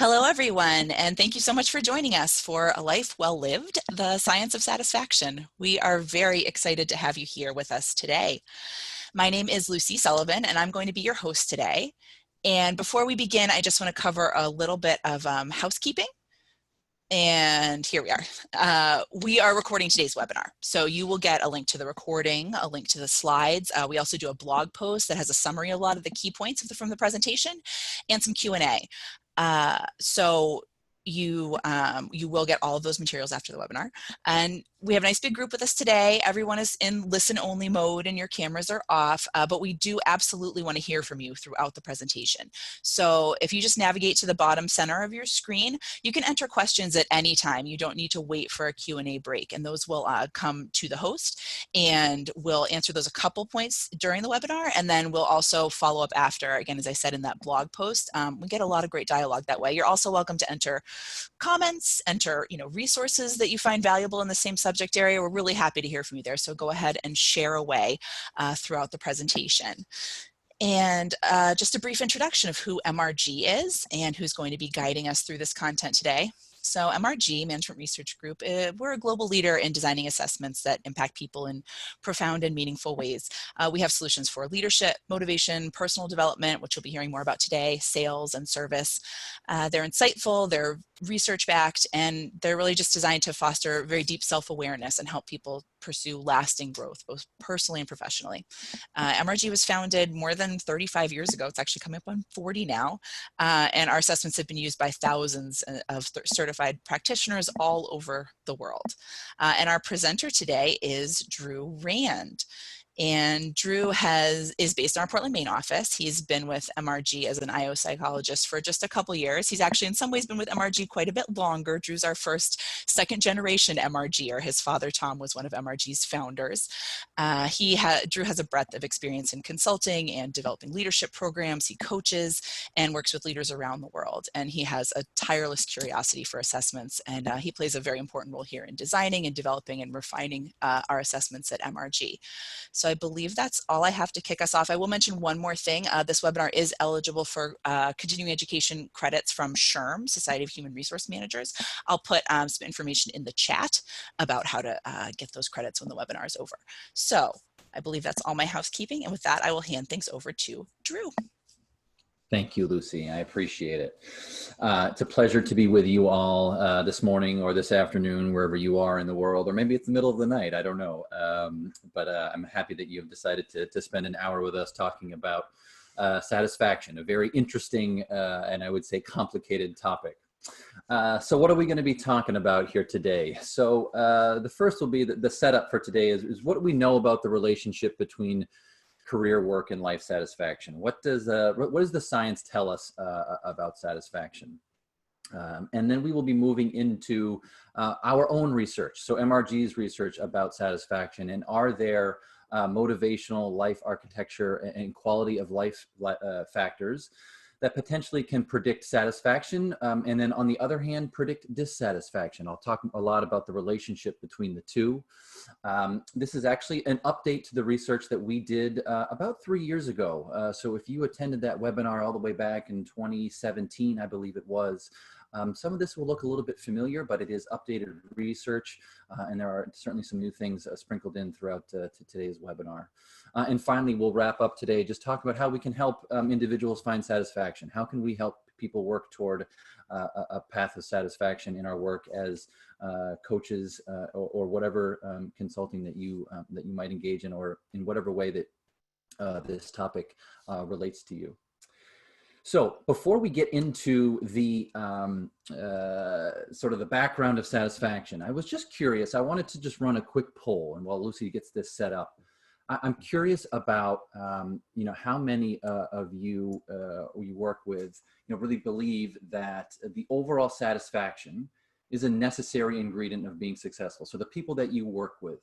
Hello, everyone, and thank you so much for joining us for A Life Well Lived, the Science of Satisfaction. We are very excited to have you here with us today. My name is Lucy Sullivan, and I'm going to be your host today. And before we begin, I just want to cover a little bit of housekeeping. And here we are. We are recording today's webinar. So you will get a link to the recording, a link to the slides. We also do a blog post that has a summary of a lot of the key points from the presentation and some Q&A. So you will get all of those materials after the webinar. And we have a nice big group with us today. Everyone is in listen-only mode and your cameras are off, but we do absolutely want to hear from you throughout the presentation. So if you just navigate to the bottom center of your screen, you can enter questions at any time. You don't need to wait for a Q&A break, and those will come to the host, and we'll answer those a couple points during the webinar, and then we'll also follow up after. Again, as I said in that blog post, we get a lot of great dialogue that way. You're also welcome to enter comments, enter resources that you find valuable in the same subject area. We're really happy to hear from you there, so go ahead and share away throughout the presentation. And just a brief introduction of who MRG is and who's going to be guiding us through this content today. So MRG, Management Research Group, we're a global leader in designing assessments that impact people in profound and meaningful ways. We have solutions for leadership, motivation, personal development, which you'll be hearing more about today, sales and service. They're insightful, they're research-backed, and they're really just designed to foster very deep self-awareness and help people pursue lasting growth, both personally and professionally. MRG was founded more than 35 years ago. It's actually coming up on 40 now. And our assessments have been used by thousands of certified practitioners all over the world. And our presenter today is Drew Rand. And Drew is based in our Portland, Maine office. He's been with MRG as an IO psychologist for just a couple years. He's actually in some ways been with MRG quite a bit longer. Drew's our second generation MRGer. His father, Tom, was one of MRG's founders. Drew has a breadth of experience in consulting and developing leadership programs. He coaches and works with leaders around the world. And he has a tireless curiosity for assessments. And he plays a very important role here in designing and developing and refining our assessments at MRG. So I believe that's all I have to kick us off. I will mention one more thing. This webinar is eligible for continuing education credits from SHRM, Society of Human Resource Managers. I'll put some information in the chat about how to get those credits when the webinar is over. So I believe that's all my housekeeping. And with that, I will hand things over to Drew. Thank you, Lucy. I appreciate it. It's a pleasure to be with you all this morning or this afternoon, wherever you are in the world, or maybe it's the middle of the night. I don't know. But I'm happy that you've decided to spend an hour with us talking about satisfaction, a very interesting and I would say complicated topic. So what are we going to be talking about here today? So the first will be the setup for today is what do we know about the relationship between career, work, and life satisfaction? What does the science tell us about satisfaction? And then we will be moving into our own research. So MRG's research about satisfaction, and are there motivational life architecture and quality of life factors that potentially can predict satisfaction, and then on the other hand, predict dissatisfaction. I'll talk a lot about the relationship between the two. This is actually an update to the research that we did about 3 years ago. So if you attended that webinar all the way back in 2017, I believe it was, some of this will look a little bit familiar, but it is updated research, and there are certainly some new things sprinkled in throughout today's webinar. And finally, we'll wrap up today just talking about how we can help individuals find satisfaction. How can we help people work toward a path of satisfaction in our work as coaches or whatever consulting that you might engage in, or in whatever way that this topic relates to you. So before we get into the sort of the background of satisfaction, I was just curious. I wanted to just run a quick poll, and while Lucy gets this set up, I'm curious about how many of you you work with really believe that the overall satisfaction is a necessary ingredient of being successful. So the people that you work with.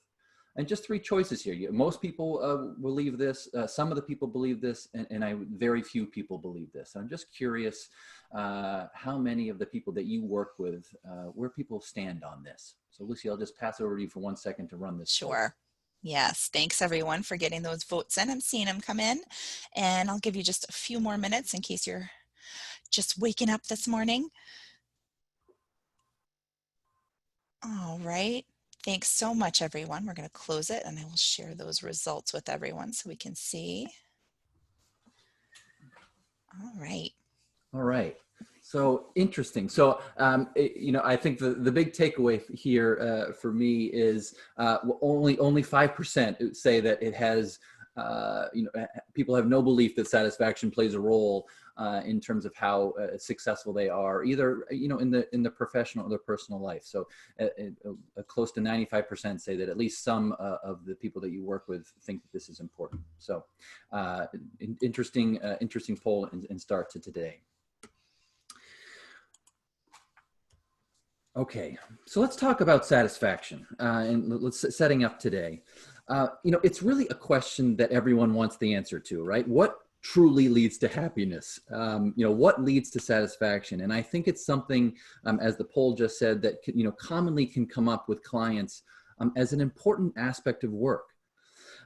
And just three choices here. Most people believe this, some of the people believe this, and very few people believe this. I'm just curious how many of the people that you work with, where people stand on this. So Lucy, I'll just pass it over to you for 1 second to run this. Sure. Yes, thanks everyone for getting those votes in. I'm seeing them come in, and I'll give you just a few more minutes in case you're just waking up this morning? All right. Thanks so much, everyone. We're going to close it and I will share those results with everyone so we can see. All right. All right. So interesting. So, I think the big takeaway here for me is only 5% say that it has. People have no belief that satisfaction plays a role in terms of how successful they are, either in the professional or their personal life. So, close to 95% say that at least some of the people that you work with think that this is important. So, interesting poll and start to today. Okay, so let's talk about satisfaction and let's setting up today. It's really a question that everyone wants the answer to, right? What truly leads to happiness? What leads to satisfaction? And I think it's something, as the poll just said, that commonly can come up with clients as an important aspect of work.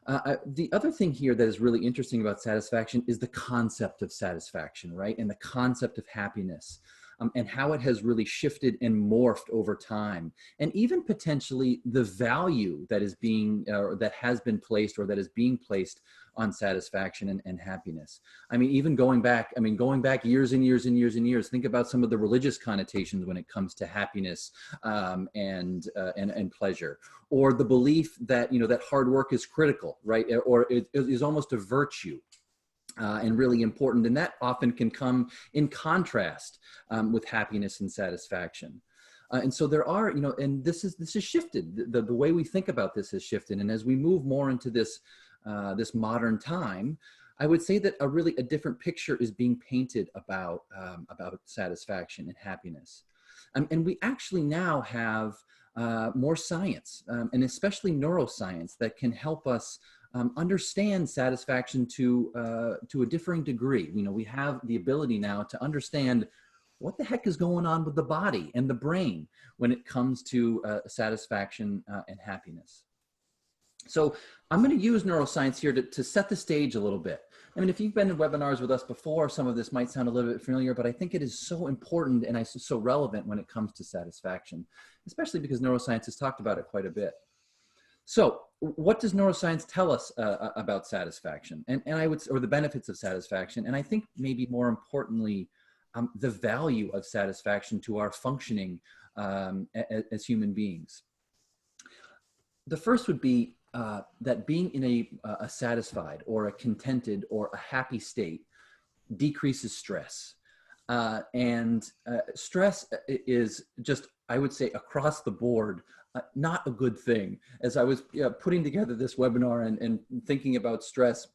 The other thing here that is really interesting about satisfaction is the concept of satisfaction, right? And the concept of happiness. And how it has really shifted and morphed over time, and even potentially the value that is being that has been placed or that is being placed on satisfaction and happiness. I mean, even going back years and years and years and years. Think about some of the religious connotations when it comes to happiness and pleasure, or the belief that that hard work is critical, right, or it is almost a virtue. And really important. And that often can come in contrast with happiness and satisfaction. And so there are, and this is shifted. The way we think about this has shifted. And as we move more into this modern time, I would say that a different picture is being painted about satisfaction and happiness. And we actually now have more science, and especially neuroscience, that can help us understand satisfaction to a differing degree. We have the ability now to understand what the heck is going on with the body and the brain when it comes to satisfaction and happiness. So I'm going to use neuroscience here to set the stage a little bit. I mean, if you've been in webinars with us before, some of this might sound a little bit familiar, but I think it is so important and so relevant when it comes to satisfaction, especially because neuroscience has talked about it quite a bit. So what does neuroscience tell us about satisfaction and or the benefits of satisfaction? And I think maybe more importantly, the value of satisfaction to our functioning as human beings. The first would be that being in a satisfied or a contented or a happy state decreases stress. And stress is just, I would say, across the board, not a good thing. As I was putting together this webinar and thinking about stress,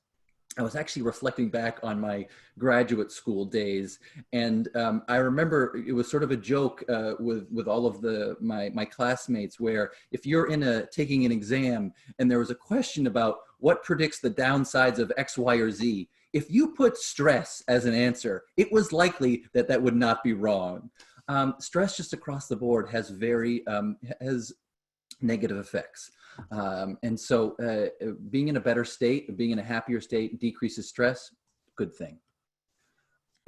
I was actually reflecting back on my graduate school days, and I remember it was sort of a joke with all of my classmates, where if you're taking an exam and there was a question about what predicts the downsides of X, Y, or Z, if you put stress as an answer, it was likely that would not be wrong. Stress just across the board has negative effects. And so being in a better state, being in a happier state decreases stress, good thing.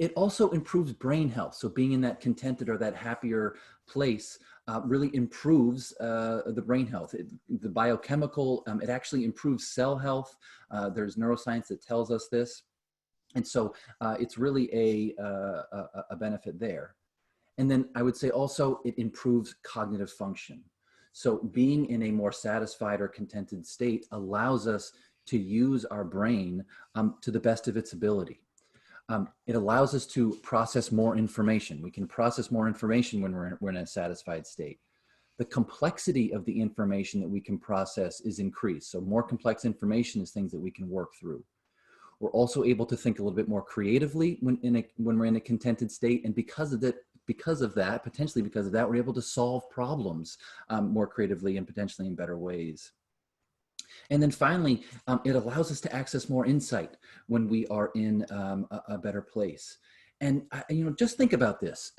It also improves brain health. So being in that contented or that happier place really improves the brain health. The biochemical, it actually improves cell health. There's neuroscience that tells us this. And so it's really a benefit there. And then I would say also it improves cognitive function. So being in a more satisfied or contented state allows us to use our brain to the best of its ability. It allows us to process more information. We can process more information when we're in a satisfied state. The complexity of the information that we can process is increased. So more complex information is things that we can work through. We're also able to think a little bit more creatively when we're in a contented state, and potentially because of that, we're able to solve problems more creatively and potentially in better ways. And then finally, it allows us to access more insight when we are in a better place. And just think about this.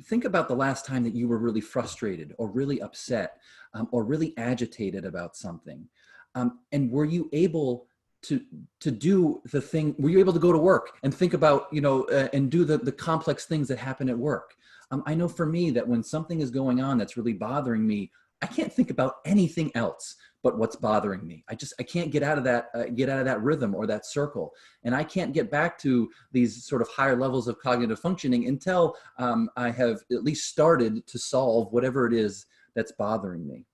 Think about the last time that you were really frustrated or really upset or really agitated about something. And were you able to do the thing? Were you able to go to work and think about, and do the complex things that happen at work? I know for me that when something is going on that's really bothering me, I can't think about anything else but what's bothering me. I can't get out of that rhythm or that circle. And I can't get back to these sort of higher levels of cognitive functioning until I have at least started to solve whatever it is that's bothering me.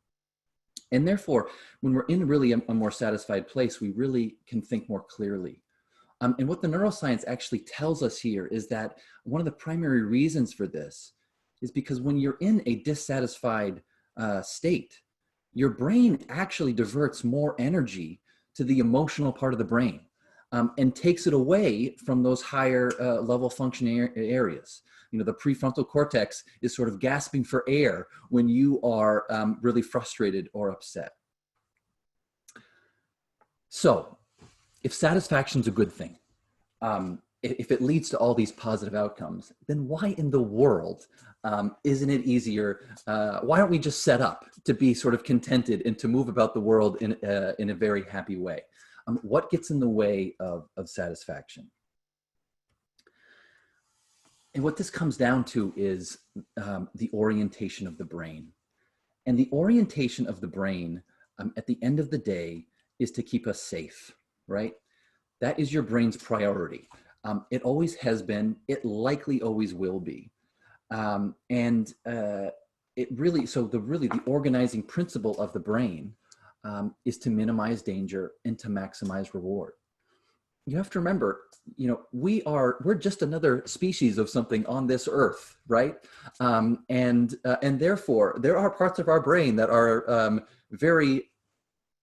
And therefore, when we're in really a more satisfied place, we really can think more clearly. And what the neuroscience actually tells us here is that one of the primary reasons for this is because when you're in a dissatisfied state, your brain actually diverts more energy to the emotional part of the brain, and takes it away from those higher level functioning areas. The prefrontal cortex is sort of gasping for air when you are really frustrated or upset. So if satisfaction is a good thing, if it leads to all these positive outcomes, then why in the world isn't it easier? Why aren't we just set up to be sort of contented and to move about the world in a very happy way? What gets in the way of satisfaction? And what this comes down to is the orientation of the brain. And the orientation of the brain at the end of the day is to keep us safe, right? That is your brain's priority. It always has been. It likely always will be. The organizing principle of the brain is to minimize danger and to maximize reward. You have to remember, we're just another species of something on this earth, right? And therefore, there are parts of our brain that are very,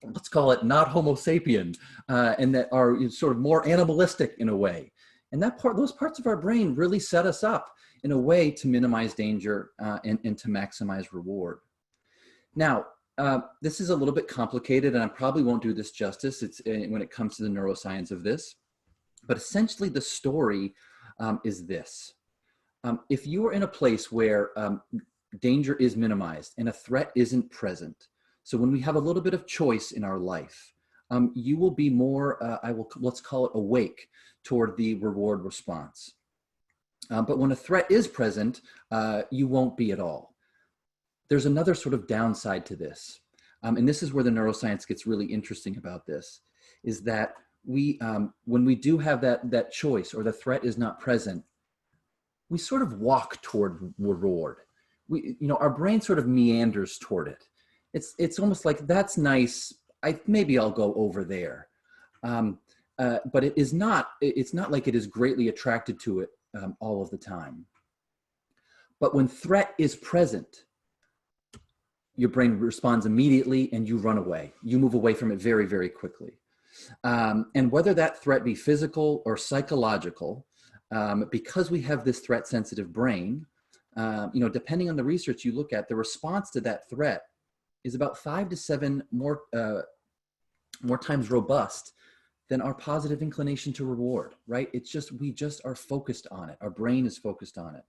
let's call it not Homo sapien, and that are sort of more animalistic in a way. And those parts of our brain really set us up in a way to minimize danger and to maximize reward. Now, this is a little bit complicated, and I probably won't do this justice when it comes to the neuroscience of this. But essentially, the story is this. If you are in a place where danger is minimized and a threat isn't present, so when we have a little bit of choice in our life, you will be more, let's call it awake toward the reward response. But when a threat is present, you won't be at all. There's another sort of downside to this. And this is where the neuroscience gets really interesting about this, is that when we do have that choice or the threat is not present, we sort of walk toward reward. Our brain sort of meanders toward it. It's almost like, that's nice. Maybe I'll go over there. But it's not like it is greatly attracted to it all of the time. But when threat is present, your brain responds immediately and you run away. You move away from it very, very quickly. And whether that threat be physical or psychological, because we have this threat sensitive brain, depending on the research you look at, the response to that threat is about 5 to 7 more times robust than our positive inclination to reward, right? We just are focused on it. Our brain is focused on it.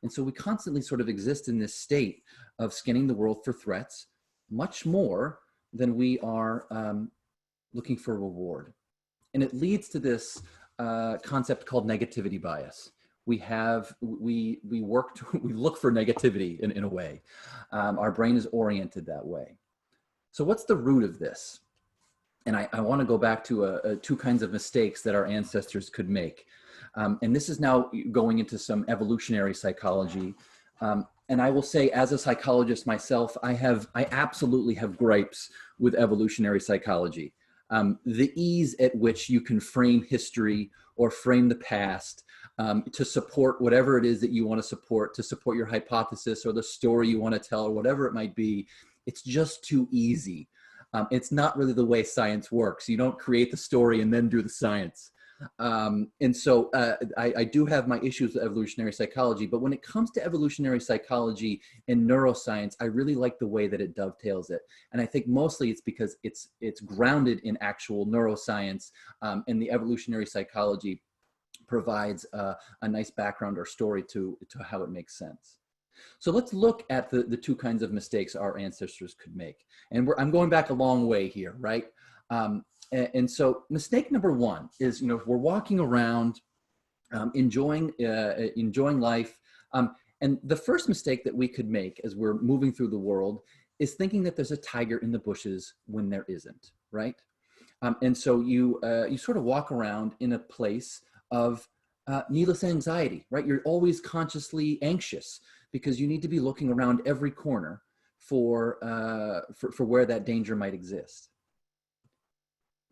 And so we constantly sort of exist in this state of scanning the world for threats much more than we are looking for reward. And it leads to this concept called negativity bias. We look for negativity in a way. Our brain is oriented that way. So what's the root of this? And I want to go back to two kinds of mistakes that our ancestors could make. And this is now going into some evolutionary psychology. And I will say, as a psychologist myself, I absolutely have gripes with evolutionary psychology. The ease at which you can frame history or frame the past to support whatever it is that you want to support your hypothesis or the story you want to tell or whatever it might be, it's just too easy. It's not really the way science works. You don't create the story and then do the science. And so I do have my issues with evolutionary psychology, but when it comes to evolutionary psychology and neuroscience, I really like the way that it dovetails it. And I think mostly it's because it's grounded in actual neuroscience, and the evolutionary psychology provides a nice background or story to how it makes sense. So let's look at the two kinds of mistakes our ancestors could make. And I'm going back a long way here, right? And so mistake number one is, if we're walking around enjoying life, and the first mistake that we could make as we're moving through the world is thinking that there's a tiger in the bushes when there isn't, right? And so you sort of walk around in a place of needless anxiety, right? You're always consciously anxious because you need to be looking around every corner for where that danger might exist.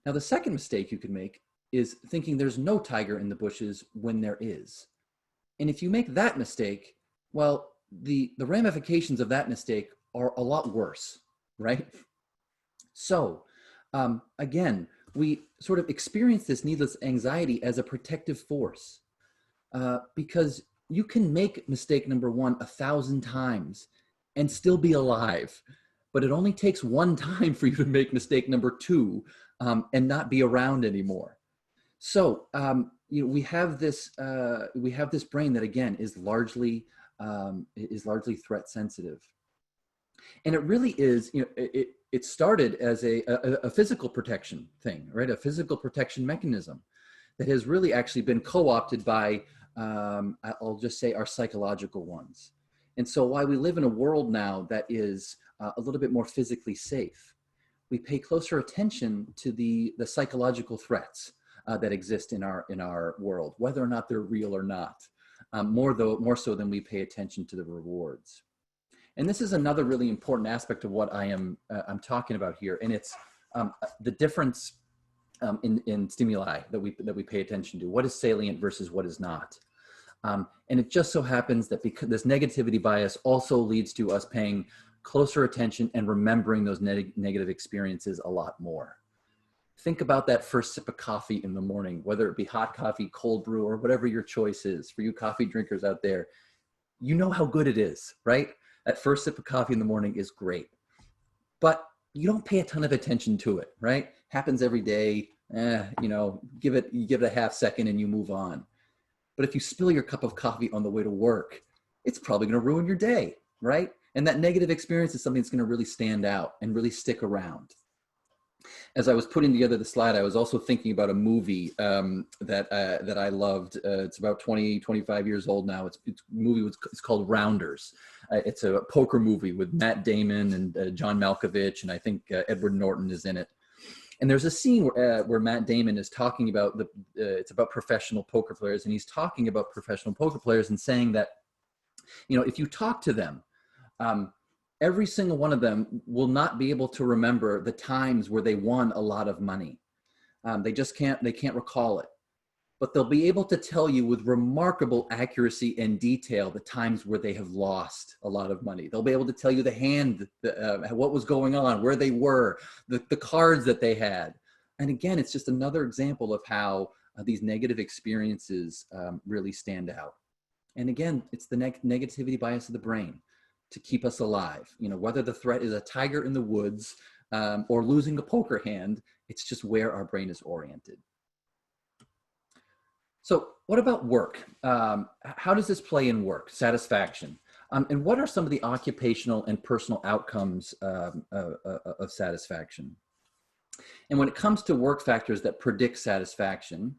Now, the second mistake you could make is thinking there's no tiger in the bushes when there is. And if you make that mistake, well, the ramifications of that mistake are a lot worse, right? So again, we sort of experience this needless anxiety as a protective force because you can make mistake number one 1,000 times and still be alive. But it only takes one time for you to make mistake number two and not be around anymore. So we have this brain that again is largely threat sensitive, and it really is. It started as a physical protection thing, right? A physical protection mechanism that has really actually been co-opted by I'll just say our psychological ones. And so while we live in a world now that is a little bit more physically safe, we pay closer attention to the psychological threats that exist in our world, whether or not they're real or not, more so than we pay attention to the rewards. And this is another really important aspect of what I'm talking about here, and it's the difference in stimuli that we pay attention to. What is salient versus what is not? And it just so happens that because this negativity bias also leads to us paying closer attention and remembering those negative experiences a lot more. Think about that first sip of coffee in the morning, whether it be hot coffee, cold brew, or whatever your choice is. For you coffee drinkers out there, you know how good it is, right? That first sip of coffee in the morning is great, but you don't pay a ton of attention to it, right? Happens every day. You give it a half second and you move on. But if you spill your cup of coffee on the way to work, it's probably going to ruin your day, right? And that negative experience is something that's going to really stand out and really stick around. As I was putting together the slide, I was also thinking about a movie that I loved. It's about 25 years old now. It's called Rounders. It's a poker movie with Matt Damon and John Malkovich, and I think Edward Norton is in it. And there's a scene where Matt Damon is talking about it's about professional poker players, and he's talking about professional poker players and saying that, if you talk to them, every single one of them will not be able to remember the times where they won a lot of money. They can't recall it. But they'll be able to tell you with remarkable accuracy and detail the times where they have lost a lot of money. They'll be able to tell you the hand, what was going on, where they were, the cards that they had. And again, it's just another example of how these negative experiences really stand out. And again, it's the negativity bias of the brain to keep us alive. Whether the threat is a tiger in the woods or losing a poker hand, it's just where our brain is oriented. So what about work? How does this play in work? Satisfaction. And what are some of the occupational and personal outcomes of satisfaction? And when it comes to work factors that predict satisfaction,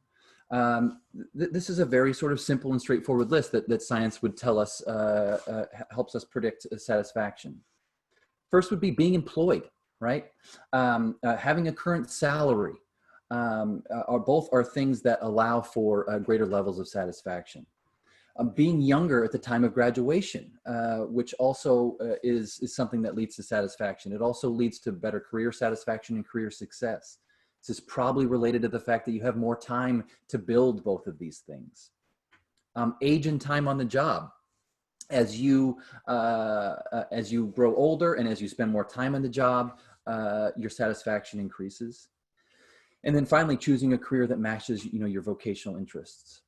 this is a very sort of simple and straightforward list that science would tell us helps us predict satisfaction. First would be being employed, right? Having a current salary are things that allow for greater levels of satisfaction. Being younger at the time of graduation, which also is something that leads to satisfaction. It also leads to better career satisfaction and career success. This is probably related to the fact that you have more time to build both of these things. Age and time on the job. As you grow older and as you spend more time on the job, your satisfaction increases. And then finally, choosing a career that matches, your vocational interests.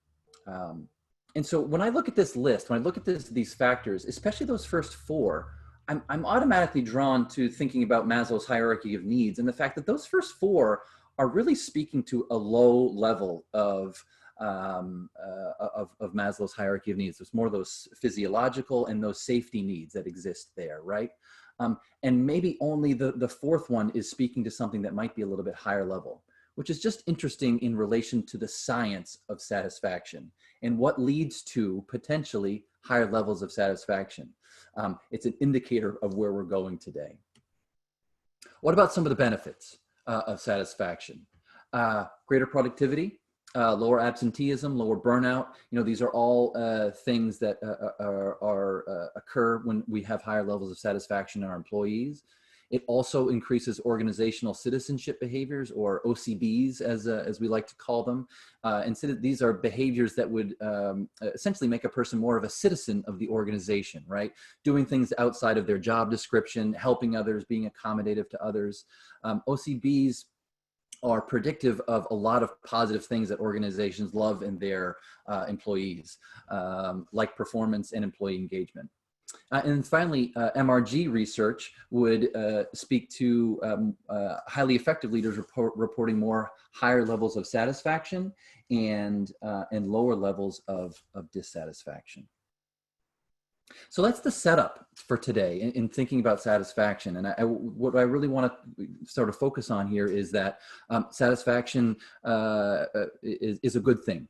And so when I look at this list, when I look at these factors, especially those first four, I'm automatically drawn to thinking about Maslow's hierarchy of needs and the fact that those first four are really speaking to a low level of Maslow's hierarchy of needs. There's more of those physiological and those safety needs that exist there, right? And maybe only the fourth one is speaking to something that might be a little bit higher level, which is just interesting in relation to the science of satisfaction and what leads to potentially higher levels of satisfaction. It's an indicator of where we're going today. What about some of the benefits of satisfaction? Greater productivity, lower absenteeism, lower burnout. These are all things that occur when we have higher levels of satisfaction in our employees. It also increases organizational citizenship behaviors, or OCBs, as we like to call them. These are behaviors that would essentially make a person more of a citizen of the organization, right? Doing things outside of their job description, helping others, being accommodative to others. OCBs are predictive of a lot of positive things that organizations love in their employees, like performance and employee engagement. And finally, MRG research would speak to highly effective leaders reporting higher levels of satisfaction and lower levels of dissatisfaction. So that's the setup for today in thinking about satisfaction. And what I really want to sort of focus on here is that satisfaction is a good thing.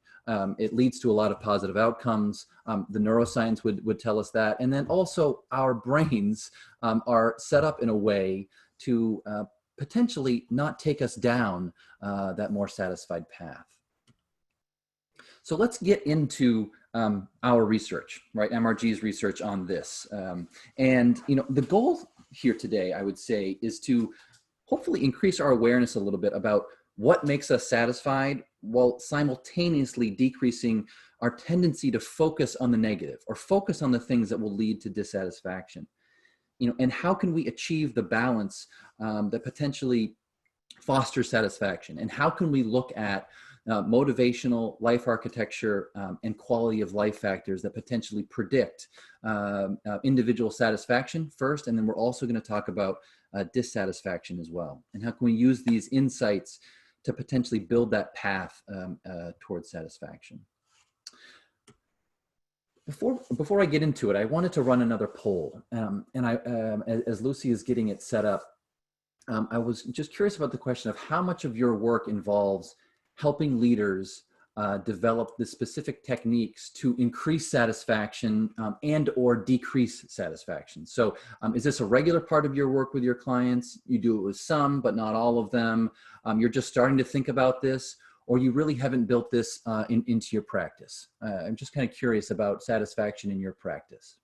It leads to a lot of positive outcomes. The neuroscience would tell us that. And then also our brains are set up in a way to potentially not take us down that more satisfied path. So let's get into our research, right? MRG's research on this. The goal here today, I would say, is to hopefully increase our awareness a little bit about what makes us satisfied, while simultaneously decreasing our tendency to focus on the negative or focus on the things that will lead to dissatisfaction. And how can we achieve the balance that potentially fosters satisfaction? And how can we look at motivational, life architecture, and quality of life factors that potentially predict individual satisfaction first, and then we're also going to talk about dissatisfaction as well. And how can we use these insights to potentially build that path towards satisfaction? Before I get into it, I wanted to run another poll, as Lucy is getting it set up, I was just curious about the question of how much of your work involves helping leaders develop the specific techniques to increase satisfaction and or decrease satisfaction. So is this a regular part of your work with your clients? You do it with some, but not all of them. You're just starting to think about this, or you really haven't built this into your practice? I'm just kind of curious about satisfaction in your practice.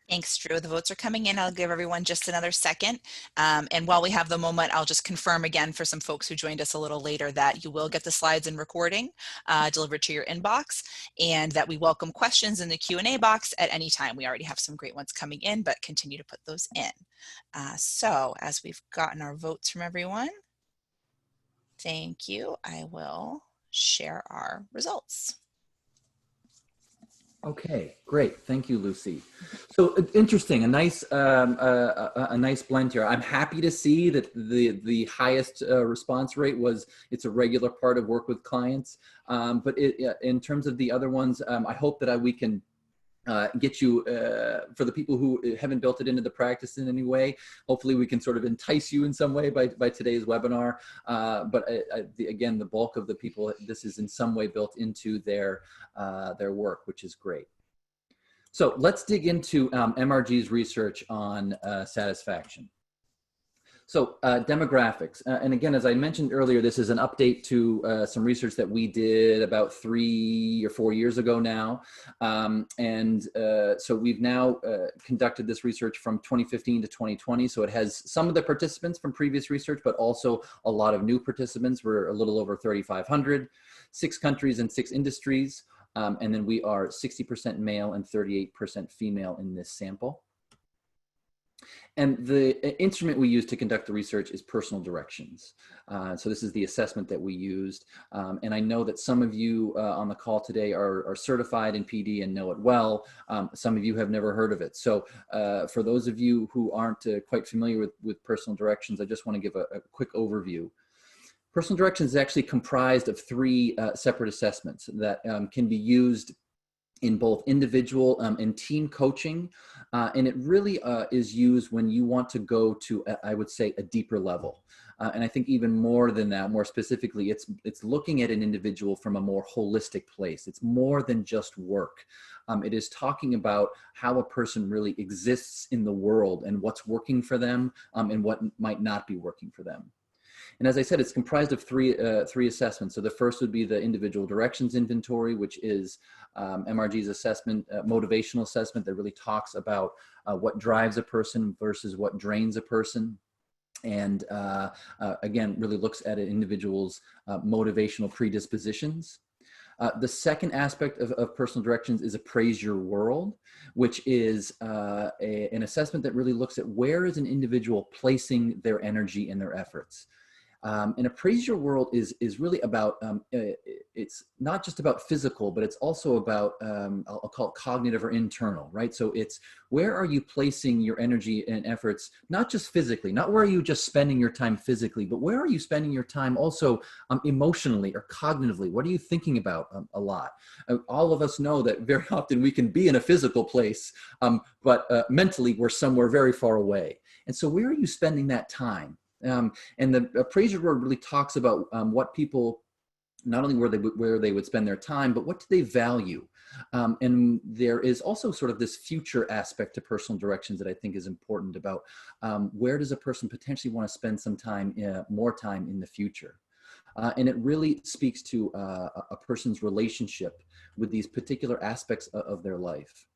Thanks, Drew. The votes are coming in. I'll give everyone just another second. And while we have the moment, I'll just confirm again for some folks who joined us a little later that you will get the slides and recording delivered to your inbox, and that we welcome questions in the Q&A box at any time. We already have some great ones coming in, but continue to put those in. So as we've gotten our votes from everyone, thank you. I will share our results. Okay, great. Thank you, Lucy. So interesting, a nice blend here. I'm happy to see that the highest response rate was it's a regular part of work with clients. But in terms of the other ones, I hope that we can get you, for the people who haven't built it into the practice in any way, hopefully we can sort of entice you in some way by today's webinar. But again, the bulk of the people, this is in some way built into their work, which is great. So let's dig into MRG's research on satisfaction. So demographics, and again, as I mentioned earlier, this is an update to some research that we did about 3 or 4 years ago now. So we've now conducted this research from 2015 to 2020. So it has some of the participants from previous research, but also a lot of new participants. We're a little over 3,500, 6 countries and 6 industries. And then we are 60% male and 38% female in this sample. And the instrument we use to conduct the research is personal directions. So this is the assessment that we used. And I know that some of you on the call today are certified in PD and know it well. Some of you have never heard of it. So for those of you who aren't quite familiar with personal directions, I just want to give a quick overview. Personal directions is actually comprised of 3 separate assessments that can be used in both individual and team coaching. And it really is used when you want to go to, I would say, a deeper level. And I think even more than that, more specifically, it's looking at an individual from a more holistic place. It's more than just work. It is talking about how a person really exists in the world and what's working for them and what might not be working for them. And as I said, it's comprised of three assessments. So the first would be the individual directions inventory, which is MRG's assessment, motivational assessment that really talks about what drives a person versus what drains a person. And again, really looks at an individual's motivational predispositions. The second aspect of personal directions is appraise your world, which is an assessment that really looks at where is an individual placing their energy and their efforts. And appraise your world is really about, it's not just about physical, but it's also about, I'll call it cognitive or internal, right? So it's where are you placing your energy and efforts, not just physically, not where are you just spending your time physically, but where are you spending your time also emotionally or cognitively? What are you thinking about a lot? All of us know that very often we can be in a physical place, but mentally we're somewhere very far away. And so where are you spending that time? And the appraiser word really talks about what people, not only where they would spend their time, but what do they value? And there is also sort of this future aspect to personal directions that I think is important about where does a person potentially want to spend some time, more time in the future? And it really speaks to a person's relationship with these particular aspects of their life.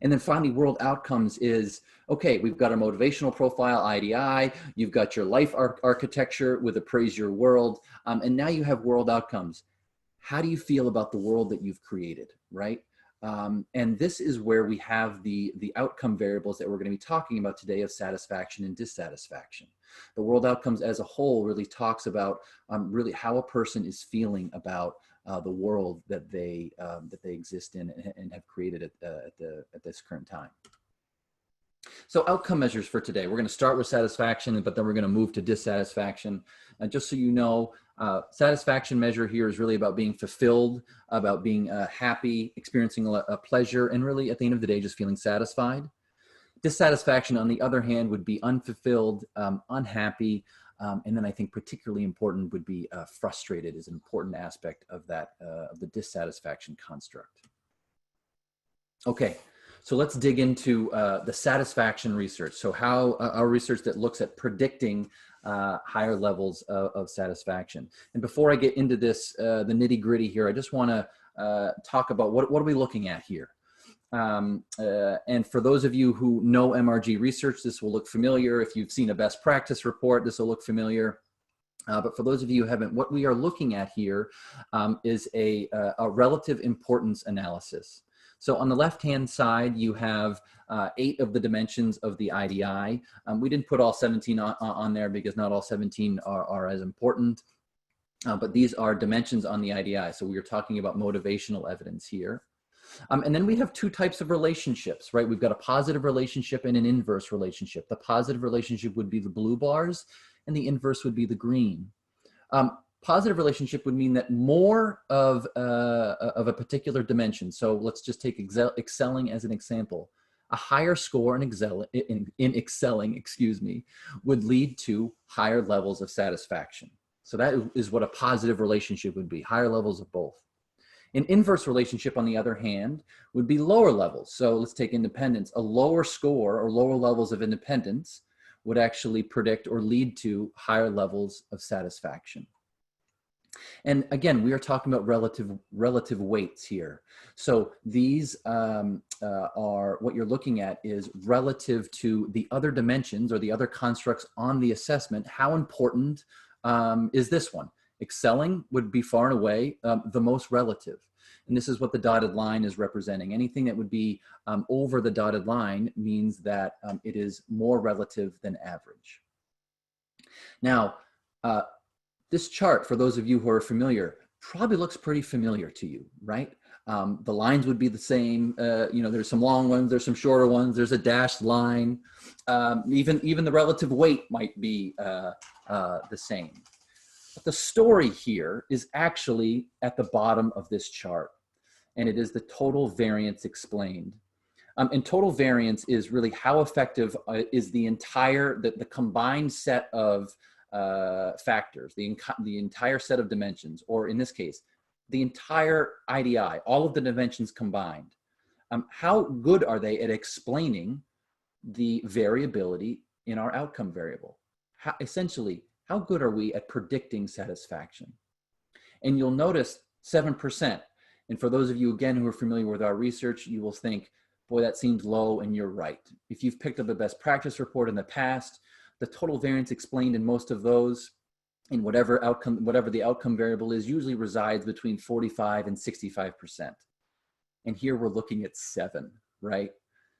And then finally, world outcomes is, okay, we've got our motivational profile, IDI, you've got your life architecture with appraise your world, and now you have world outcomes. How do you feel about the world that you've created, right? And this is where we have the outcome variables that we're going to be talking about today of satisfaction and dissatisfaction. The world outcomes as a whole really talks about really how a person is feeling about the world that they exist in and have created at this current time. So outcome measures for today. We're going to start with satisfaction, but then we're going to move to dissatisfaction. Just so you know, satisfaction measure here is really about being fulfilled, about being happy, experiencing a pleasure, and really at the end of the day, just feeling satisfied. Dissatisfaction, on the other hand, would be unfulfilled, unhappy, and then I think particularly important would be frustrated is an important aspect of that, of the dissatisfaction construct. Okay, so let's dig into the satisfaction research. So how our research that looks at predicting higher levels of satisfaction. And before I get into this, the nitty gritty here, I just wanna talk about what are we looking at here? And for those of you who know MRG research, this will look familiar. If you've seen a best practice report, this will look familiar. But for those of you who haven't, what we are looking at here is a relative importance analysis. So on the left-hand side, you have 8 of the dimensions of the IDI. We didn't put all 17 on there because not all 17 are as important. But these are dimensions on the IDI. So we are talking about motivational evidence here. And then we have 2 types of relationships, right? We've got a positive relationship and an inverse relationship. The positive relationship would be the blue bars, and the inverse would be the green. Positive relationship would mean that more of a particular dimension. So let's just take excelling as an example. A higher score in excelling, excuse me, would lead to higher levels of satisfaction. So that is what a positive relationship would be, higher levels of both. An inverse relationship, on the other hand, would be lower levels. So let's take independence. A lower score or lower levels of independence would actually predict or lead to higher levels of satisfaction. And again, we are talking about relative weights here. So these are what you're looking at is relative to the other dimensions or the other constructs on the assessment. How important is this one? Excelling would be far and away the most relative. And this is what the dotted line is representing. Anything that would be over the dotted line means that it is more relative than average. Now, this chart, for those of you who are familiar, probably looks pretty familiar to you, right? The lines would be the same. You know, there's some long ones, there's some shorter ones, there's a dashed line. Even the relative weight might be the same. But the story here is actually at the bottom of this chart. and it is the total variance explained. And total variance is really how effective is the combined set of factors, the entire set of dimensions, or in this case, the entire IDI, all of the dimensions combined. How good are they at explaining the variability in our outcome variable? Essentially, how good are we at predicting satisfaction? And you'll notice 7%. And for those of you, again, who are familiar with our research, you will think, boy, that seems low, and you're right. If you've picked up a best practice report in the past, the total variance explained in most of those, in whatever the outcome variable is, usually resides between 45 and 65%. And here we're looking at 7, right?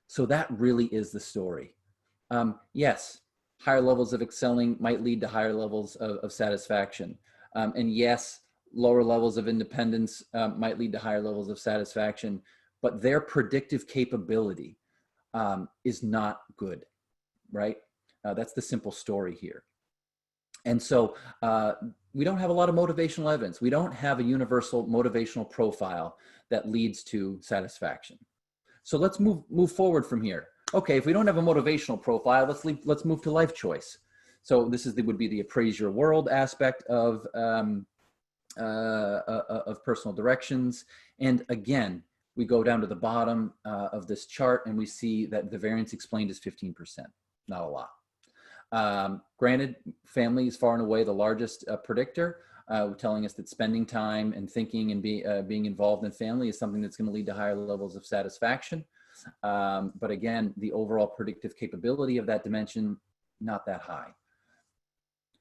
So that really is the story. Yes, higher levels of excelling might lead to higher levels of satisfaction. And yes, lower levels of independence might lead to higher levels of satisfaction, but their predictive capability is not good, right? That's the simple story here. And so we don't have a lot of motivational evidence. We don't have a universal motivational profile that leads to satisfaction. So let's move forward from here. Okay, if we don't have a motivational profile, let's move to life choice. So this would be the appraise your world aspect of personal directions. And again, we go down to the bottom of this chart and we see that the variance explained is 15%, not a lot. Granted, family is far and away the largest predictor, telling us that spending time and thinking and being involved in family is something that's going to lead to higher levels of satisfaction. But again, the overall predictive capability of that dimension, not that high.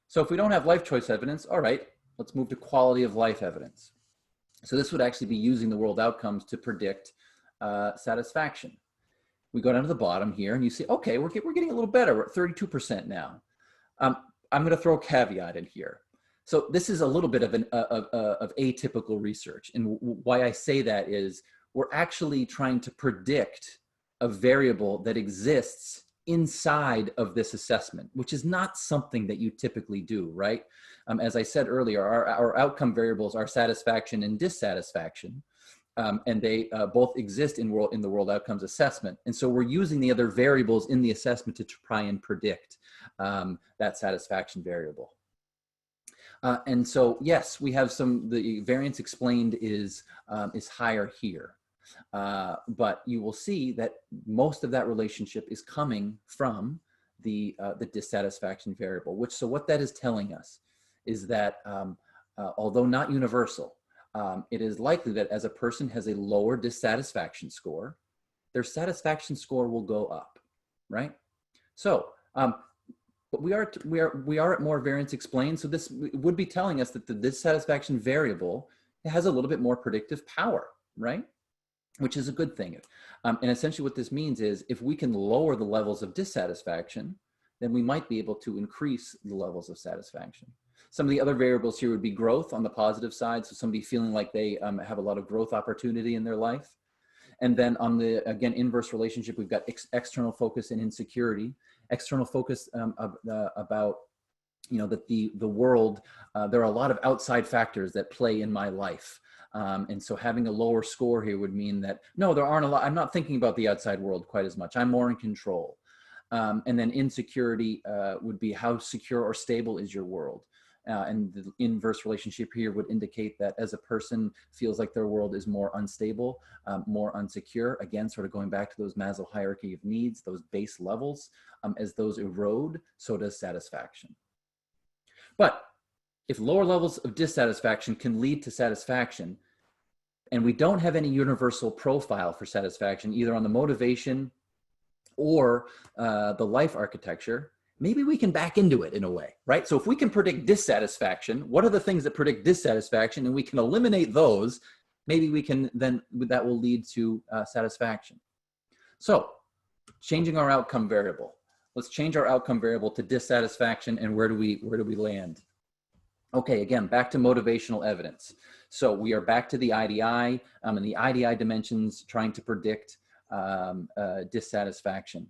So if we don't have life choice evidence, all right, let's move to quality of life evidence. So this would actually be using the world outcomes to predict satisfaction. We go down to the bottom here and you see, okay, we're getting a little better. We're at 32% now. I'm going to throw a caveat in here. So this is a little bit of atypical research. And why I say that is we're actually trying to predict a variable that exists inside of this assessment, which is not something that you typically do, right? As I said earlier, our outcome variables are satisfaction and dissatisfaction. And they both exist in the world outcomes assessment. And so we're using the other variables in the assessment to try and predict that satisfaction variable. And so, yes, we have the variance explained is higher here. But you will see that most of that relationship is coming from the dissatisfaction variable, so what that is telling us is that although not universal, it is likely that as a person has a lower dissatisfaction score, their satisfaction score will go up, right? So, but we are at more variance explained. So this would be telling us that the dissatisfaction variable has a little bit more predictive power, right? Which is a good thing. And essentially what this means is if we can lower the levels of dissatisfaction, then we might be able to increase the levels of satisfaction. Some of the other variables here would be growth on the positive side. So somebody feeling like they have a lot of growth opportunity in their life. And then on the, again, inverse relationship, we've got external focus and insecurity. External focus about, that the world, there are a lot of outside factors that play in my life. And so having a lower score here would mean that, no, there aren't a lot, I'm not thinking about the outside world quite as much. I'm more in control. And then insecurity would be how secure or stable is your world? And the inverse relationship here would indicate that as a person feels like their world is more unstable, more unsecure, again, sort of going back to those Maslow hierarchy of needs, those base levels, as those erode, so does satisfaction. But if lower levels of dissatisfaction can lead to satisfaction, and we don't have any universal profile for satisfaction, either on the motivation or the life architecture, maybe we can back into it in a way, right? So if we can predict dissatisfaction, what are the things that predict dissatisfaction? And we can eliminate those, maybe we can then, that will lead to satisfaction. So changing our outcome variable. Let's change our outcome variable to dissatisfaction, and where do we land? Okay, again, back to motivational evidence. So we are back to the IDI and the IDI dimensions trying to predict dissatisfaction.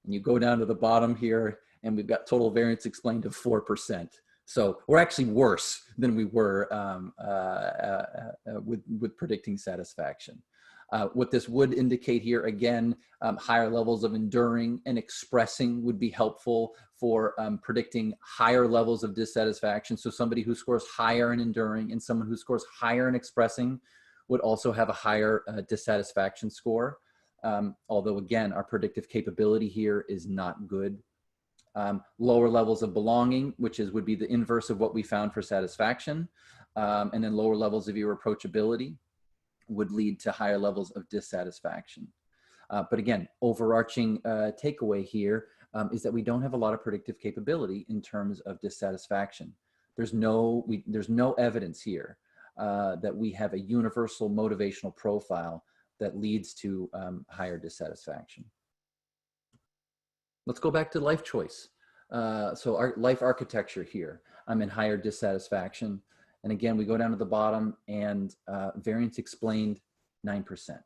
And you go down to the bottom here, and we've got total variance explained of 4%. So we're actually worse than we were with predicting satisfaction. What this would indicate here, again, higher levels of enduring and expressing would be helpful for predicting higher levels of dissatisfaction. So somebody who scores higher in enduring and someone who scores higher in expressing would also have a higher dissatisfaction score. Although, again, our predictive capability here is not good. Lower levels of belonging, which would be the inverse of what we found for satisfaction. And then lower levels of irreproachability would lead to higher levels of dissatisfaction. But again, overarching takeaway here is that we don't have a lot of predictive capability in terms of dissatisfaction. There's no evidence here that we have a universal motivational profile that leads to higher dissatisfaction. Let's go back to life choice. So our life architecture here, I'm in higher dissatisfaction. And again, we go down to the bottom and variance explained 9%.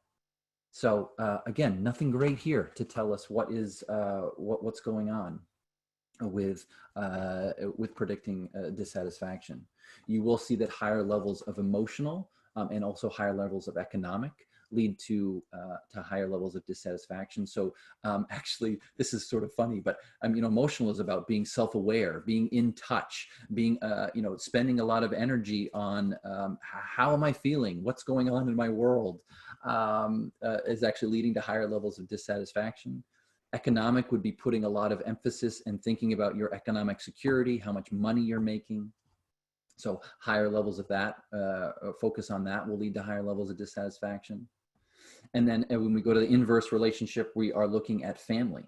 So again, nothing great here to tell us what's going on with predicting dissatisfaction. You will see that higher levels of emotional and also higher levels of economic lead to higher levels of dissatisfaction. So actually, this is sort of funny, but emotional is about being self-aware, being in touch, being spending a lot of energy on how am I feeling, what's going on in my world, is actually leading to higher levels of dissatisfaction. Economic would be putting a lot of emphasis and thinking about your economic security, how much money you're making. So higher levels of that, focus on that will lead to higher levels of dissatisfaction. And then when we go to the inverse relationship, we are looking at family.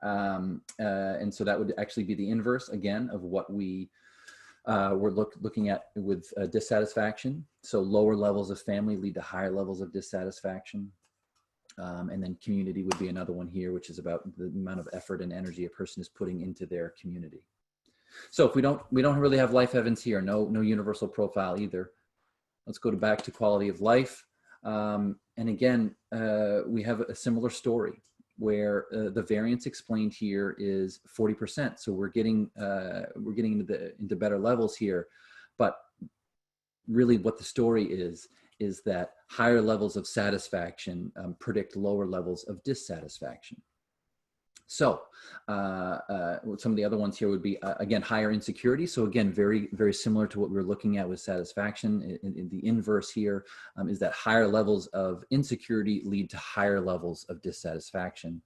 And so that would actually be the inverse, again, of what we're looking at with dissatisfaction. So lower levels of family lead to higher levels of dissatisfaction. And then community would be another one here, which is about the amount of effort and energy a person is putting into their community. So if we don't really have life evidence here, no universal profile either. Let's go back to quality of life. And again, we have a similar story where the variance explained here is 40%. So we're getting into better levels here, but really what the story is that higher levels of satisfaction predict lower levels of dissatisfaction. So some of the other ones here would be, again, higher insecurity. So again, very, very similar to what we were looking at with satisfaction. In the inverse here is that higher levels of insecurity lead to higher levels of dissatisfaction.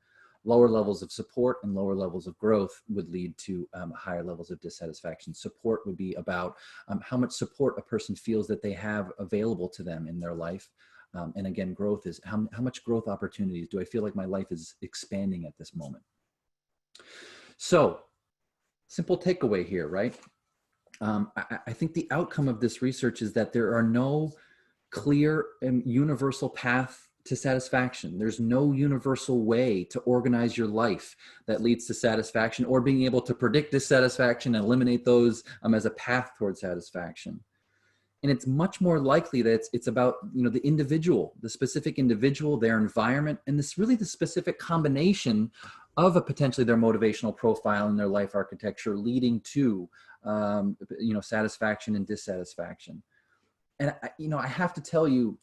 Lower levels of support and lower levels of growth would lead to higher levels of dissatisfaction. Support would be about how much support a person feels that they have available to them in their life. And again, growth is how much growth opportunities do I feel like my life is expanding at this moment? So, simple takeaway here, right? I think the outcome of this research is that there are no clear and universal path to satisfaction. There's no universal way to organize your life that leads to satisfaction or being able to predict dissatisfaction and eliminate those as a path towards satisfaction. And it's much more likely that it's about the individual, the specific individual, their environment, and really the specific combination of potentially their motivational profile and their life architecture leading to satisfaction and dissatisfaction. And I have to tell you,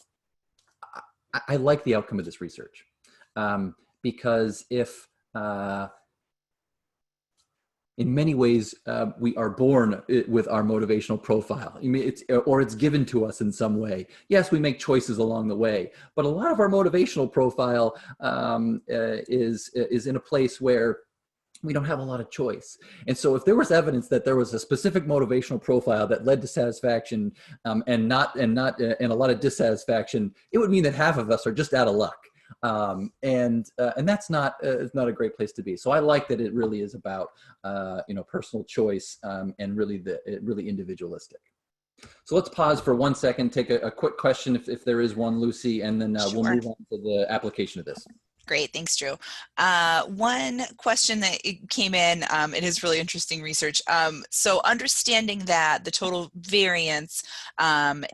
I like the outcome of this research because if in many ways, we are born with our motivational profile. I mean, it's given to us in some way. Yes, we make choices along the way, but a lot of our motivational profile is in a place where we don't have a lot of choice. And so if there was evidence that there was a specific motivational profile that led to satisfaction and a lot of dissatisfaction, it would mean that half of us are just out of luck. And that's not a great place to be. So I like that it really is about personal choice and really individualistic. So let's pause for 1 second, take a quick question if there is one, Lucy, and then Sure. We'll move on to the application of this. Great, thanks, Drew. One question that came in, it is really interesting research. So understanding that the total variance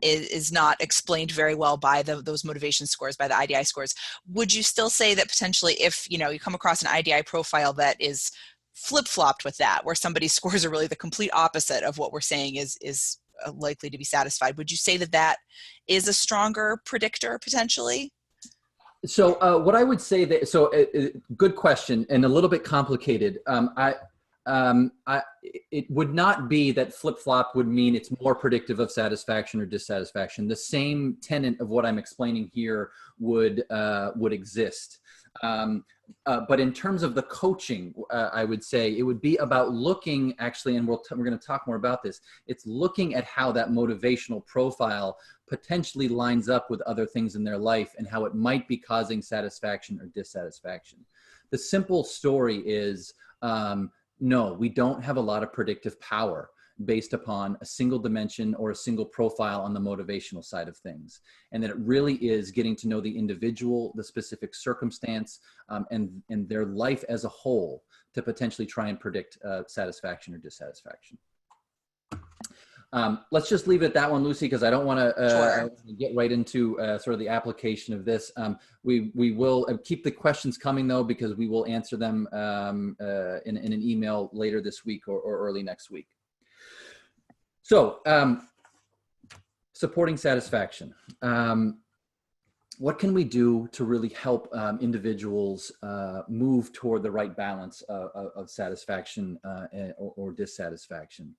is not explained very well by those motivation scores, by the IDI scores, would you still say that potentially if you come across an IDI profile that is flip-flopped with that, where somebody's scores are really the complete opposite of what we're saying is likely to be satisfied, would you say that that is a stronger predictor potentially? So what I would say that, good question and a little bit complicated. It would not be that flip-flop would mean it's more predictive of satisfaction or dissatisfaction. The same tenet of what I'm explaining here would exist. But in terms of the coaching, I would say it would be about looking actually, and we're going to talk more about this. It's looking at how that motivational profile potentially lines up with other things in their life and how it might be causing satisfaction or dissatisfaction. The simple story is, no, we don't have a lot of predictive power based upon a single dimension or a single profile on the motivational side of things. And that it really is getting to know the individual, the specific circumstance, and their life as a whole to potentially try and predict satisfaction or dissatisfaction. Let's just leave it at that one, Lucy, because I don't want to get right into sort of the application of this. We will keep the questions coming, though, because we will answer them in an email later this week or early next week. So, supporting satisfaction. What can we do to really help individuals move toward the right balance of satisfaction or dissatisfaction?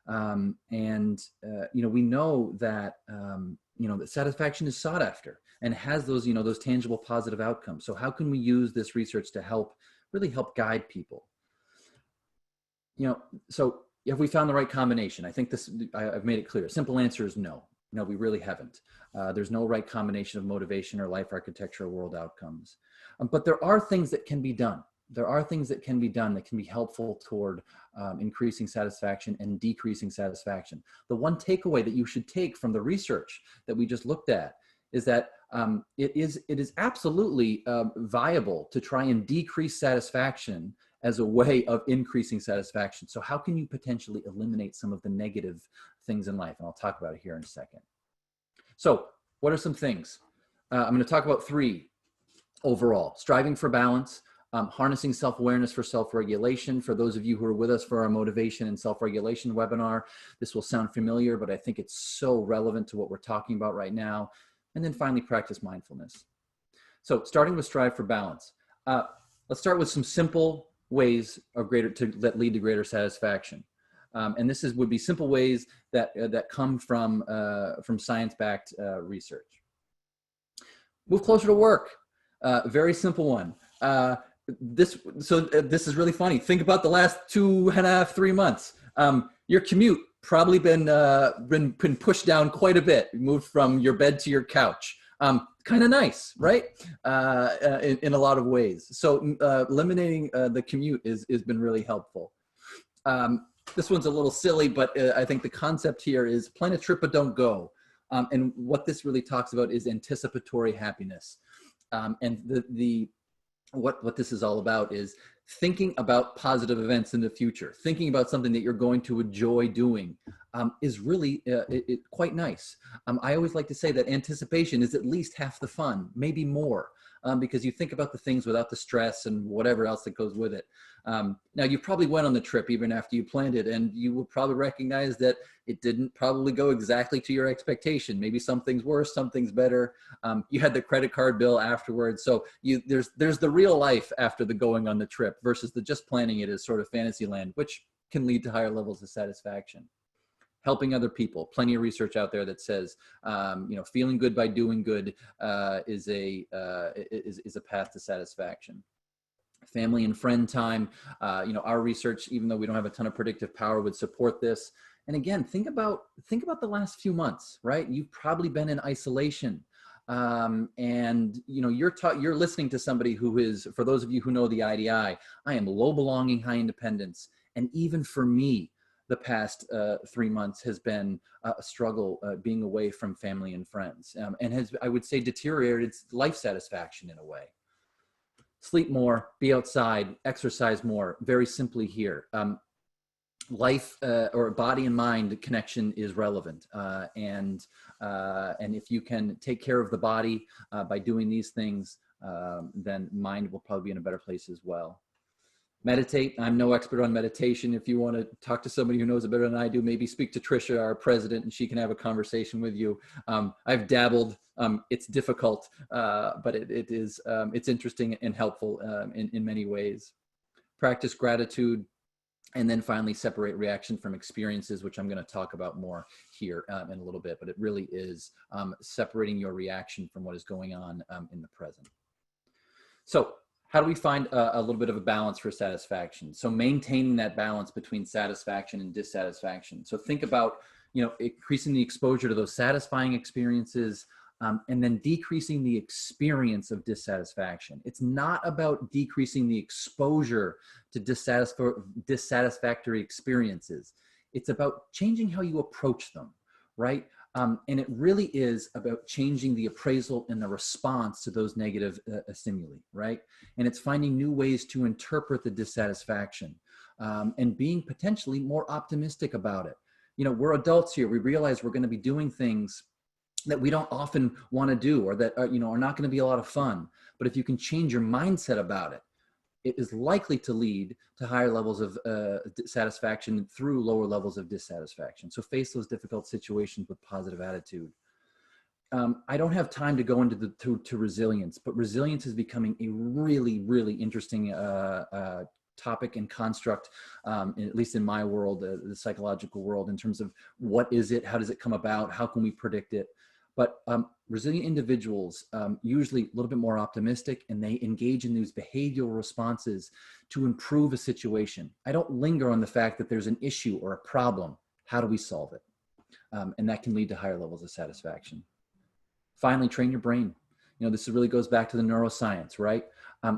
We know that, that satisfaction is sought after and has those, those tangible positive outcomes. So how can we use this research to really help guide people? So have we found the right combination? I think I've made it clear. Simple answer is no. No, we really haven't. There's no right combination of motivation or life architecture or world outcomes. But there are things that can be done. There are things that can be done that can be helpful toward increasing satisfaction and decreasing satisfaction. The one takeaway that you should take from the research that we just looked at is that it is absolutely viable to try and decrease satisfaction as a way of increasing satisfaction. So how can you potentially eliminate some of the negative things in life? And I'll talk about it here in a second. So what are some things? I'm going to talk about 3 overall. Striving for balance, harnessing self-awareness for self-regulation. For those of you who are with us for our motivation and self-regulation webinar, this will sound familiar, but I think it's so relevant to what we're talking about right now. And then finally, practice mindfulness. So starting with strive for balance. Let's start with some simple ways that lead to greater satisfaction. And this would be simple ways that come from science-backed research. Move closer to work. Very simple one. This is really funny. Think about the last 2.5, 3 months. Your commute probably been pushed down quite a bit. Moved from your bed to your couch. Kind of nice, right? In a lot of ways. So eliminating the commute has been really helpful. This one's a little silly, but I think the concept here is plan a trip but don't go. And what this really talks about is anticipatory happiness. And what this is all about is thinking about positive events in the future. Thinking about something that you're going to enjoy doing is really quite nice. I always like to say that anticipation is at least half the fun, maybe more, because you think about the things without the stress and whatever else that goes with it. Now, you probably went on the trip even after you planned it, and you will probably recognize that it didn't probably go exactly to your expectation. Maybe some things worse, some things better. You had the credit card bill afterwards. So there's the real life after the going on the trip versus the just planning it as sort of fantasy land, which can lead to higher levels of satisfaction. Helping other people. Plenty of research out there that says, feeling good by doing good is a path to satisfaction. Family and friend time. Our research, even though we don't have a ton of predictive power, would support this. And again, think about the last few months, right? You've probably been in isolation. And you're listening to somebody who is, for those of you who know the IDI, I am low belonging, high independence. And even for me, the past 3 months has been a struggle being away from family and friends, and has, I would say, deteriorated life satisfaction in a way. Sleep more, be outside, exercise more. Very simply here, life or body and mind connection is relevant, and if you can take care of the body by doing these things, then mind will probably be in a better place as well. Meditate. I'm no expert on meditation. If you want to talk to somebody who knows it better than I do, maybe speak to Trisha, our president, and she can have a conversation with you. I've dabbled. It's difficult, but it's interesting and helpful in many ways. Practice gratitude. And then finally, separate reaction from experiences, which I'm going to talk about more here in a little bit. But it really is separating your reaction from what is going on in the present. So how do we find a little bit of a balance for satisfaction? So maintaining that balance between satisfaction and dissatisfaction. So think about, increasing the exposure to those satisfying experiences, and then decreasing the experience of dissatisfaction. It's not about decreasing the exposure to dissatisfactory experiences. It's about changing how you approach them, right? And it really is about changing the appraisal and the response to those negative stimuli, right? And it's finding new ways to interpret the dissatisfaction, and being potentially more optimistic about it. We're adults here. We realize we're going to be doing things that we don't often want to do, or that are not going to be a lot of fun. But if you can change your mindset about it, it is likely to lead to higher levels of satisfaction through lower levels of dissatisfaction. So face those difficult situations with positive attitude. I don't have time to go into to resilience, but resilience is becoming a really, really interesting topic and construct, at least in my world, the psychological world, in terms of what is it, how does it come about, how can we predict it? But resilient individuals, usually a little bit more optimistic, and they engage in these behavioral responses to improve a situation. I don't linger on the fact that there's an issue or a problem. How do we solve it? And that can lead to higher levels of satisfaction. Finally, train your brain. This really goes back to the neuroscience, right?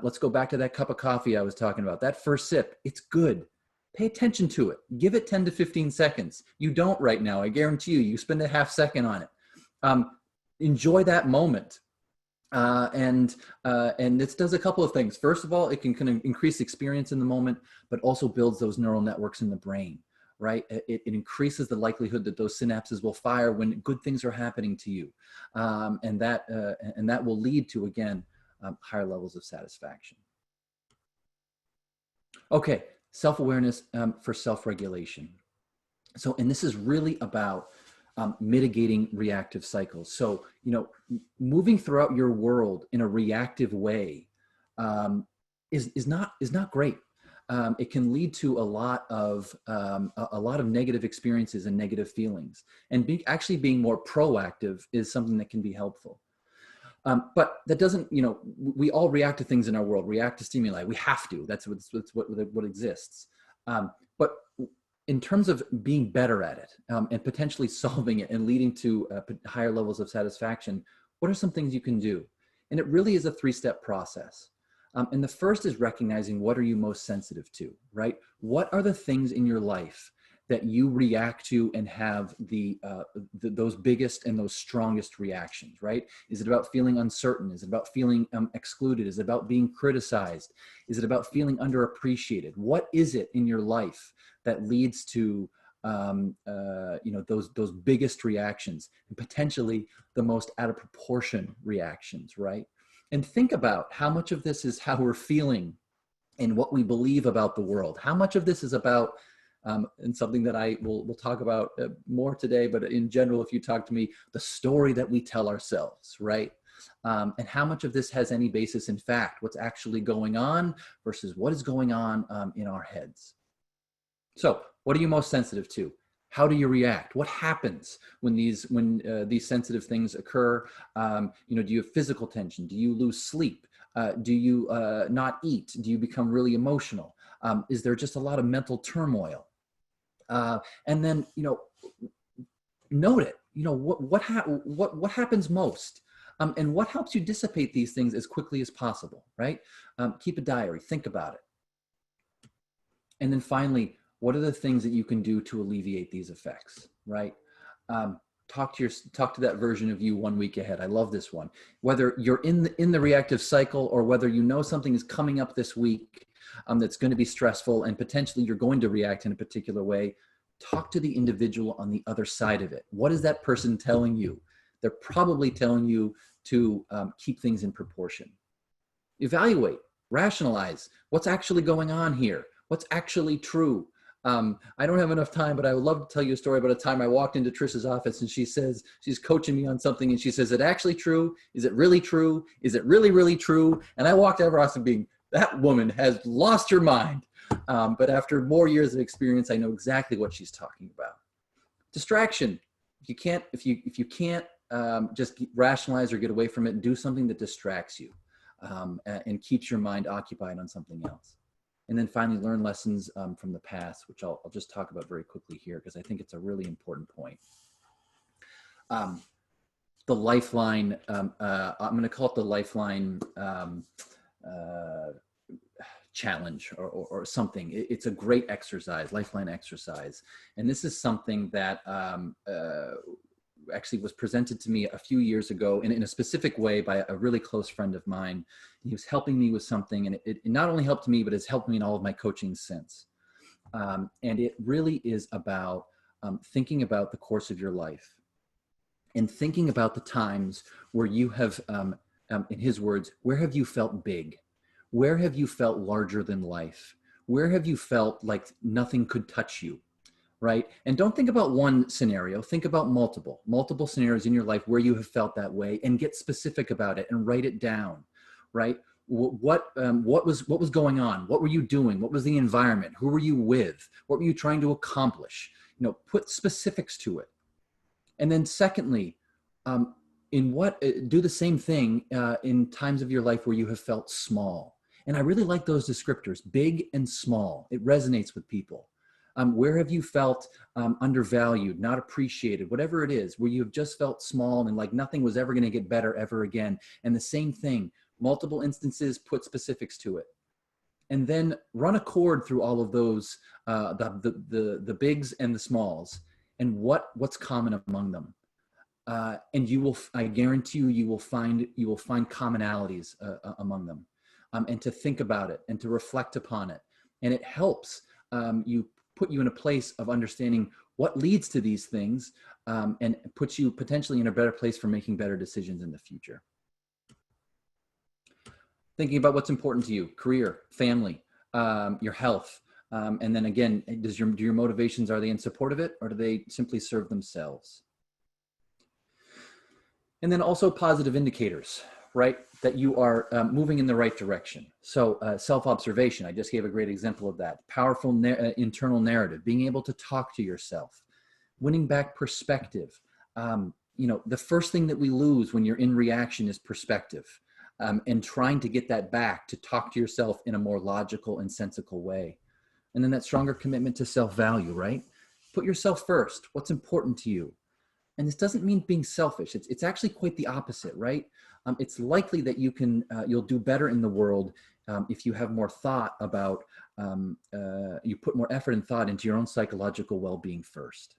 Let's go back to that cup of coffee I was talking about. That first sip, it's good. Pay attention to it. Give it 10 to 15 seconds. You don't right now. I guarantee you spend a half second on it. Enjoy that moment. And this does a couple of things. First of all, it can kind of increase experience in the moment, but also builds those neural networks in the brain, right? It increases the likelihood that those synapses will fire when good things are happening to you. And that will lead to, again, higher levels of satisfaction. Okay, self-awareness for self-regulation. So, and this is really about mitigating reactive cycles. So, moving throughout your world in a reactive way is not great. It can lead to a lot of negative experiences and negative feelings. And actually being more proactive is something that can be helpful. But that doesn't, we all react to things in our world, react to stimuli. We have to. That's what exists. But in terms of being better at it, and potentially solving it and leading to higher levels of satisfaction, what are some things you can do? And it really is a 3-step process. And the first is recognizing, what are you most sensitive to, right? What are the things in your life that you react to and have those biggest and those strongest reactions, right? Is it about feeling uncertain? Is it about feeling excluded? Is it about being criticized? Is it about feeling underappreciated? What is it in your life that leads to those biggest reactions, and potentially the most out of proportion reactions, right? And think about how much of this is how we're feeling and what we believe about the world. How much of this is about, and something that I will talk about more today, but in general, if you talk to me, the story that we tell ourselves, right? And how much of this has any basis in fact, what's actually going on versus what is going on in our heads. So what are you most sensitive to? How do you react? What happens when these sensitive things occur? Do you have physical tension? Do you lose sleep? Do you not eat? Do you become really emotional? Is there just a lot of mental turmoil? And then, note it. What happens most? And what helps you dissipate these things as quickly as possible, right? Keep a diary. Think about it. And then finally, what are the things that you can do to alleviate these effects, right? Talk to that version of you 1 week ahead. I love this one. Whether you're in the reactive cycle, or whether something is coming up this week that's going to be stressful and potentially you're going to react in a particular way, talk to the individual on the other side of it. What is that person telling you? They're probably telling you to keep things in proportion. Evaluate. Rationalize what's actually going on here. What's actually true. I don't have enough time, but I would love to tell you a story about a time I walked into Trisha's office and she says, she's coaching me on something and she says, is it actually true? Is it really true? Is it really, really true? And I walked over and being, that woman has lost her mind. But after more years of experience, I know exactly what she's talking about. Distraction. If you can't just rationalize or get away from it, do something that distracts you and keeps your mind occupied on something else. And then finally, learn lessons from the past, which I'll just talk about very quickly here because I think it's a really important point. The lifeline, I'm going to call it the lifeline challenge or something. It's a great exercise, lifeline exercise. And this is something that actually was presented to me a few years ago in a specific way by a really close friend of mine. He was helping me with something, and it not only helped me, but it's helped me in all of my coaching since. And it really is about thinking about the course of your life and thinking about the times where you have, in his words, where have you felt big? Where have you felt larger than life? Where have you felt like nothing could touch you? Right? And don't think about one scenario, think about multiple scenarios in your life where you have felt that way, and get specific about it and write it down, right? What was going on? What were you doing? What was the environment? Who were you with? What were you trying to accomplish? Put specifics to it. And then secondly, do the same thing in times of your life where you have felt small. And I really like those descriptors, big and small. It resonates with people. Where have you felt undervalued, not appreciated, whatever it is, where you have just felt small and like nothing was ever going to get better ever again. And the same thing, multiple instances, put specifics to it. And then run a chord through all of those, the bigs and the smalls, and what's common among them. And I guarantee you will find commonalities among them, and to think about it and to reflect upon it. And it helps put you in a place of understanding what leads to these things, and puts you potentially in a better place for making better decisions in the future. Thinking about what's important to you, career, family, your health. And then again, do your motivations, are they in support of it, or do they simply serve themselves? And then also positive indicators, right? That you are moving in the right direction. So self-observation, I just gave a great example of that. Powerful internal narrative, being able to talk to yourself, winning back perspective. The first thing that we lose when you're in reaction is perspective, and trying to get that back to talk to yourself in a more logical and sensical way. And then that stronger commitment to self-value, right? Put yourself first. What's important to you? And this doesn't mean being selfish. It's actually quite the opposite, right? It's likely that you'll do better in the world if you have more thought about, you put more effort and thought into your own psychological well-being first.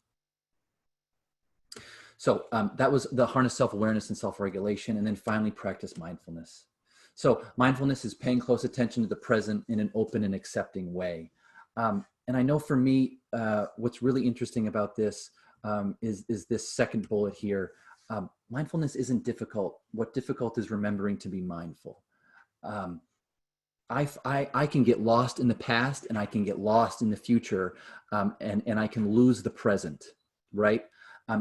So that was the harness self-awareness and self-regulation, and then finally practice mindfulness. So mindfulness is paying close attention to the present in an open and accepting way. And I know for me, what's really interesting about this is this second bullet here. Mindfulness isn't difficult. What difficult is remembering to be mindful. I can get lost in the past, and I can get lost in the future, and I can lose the present, right?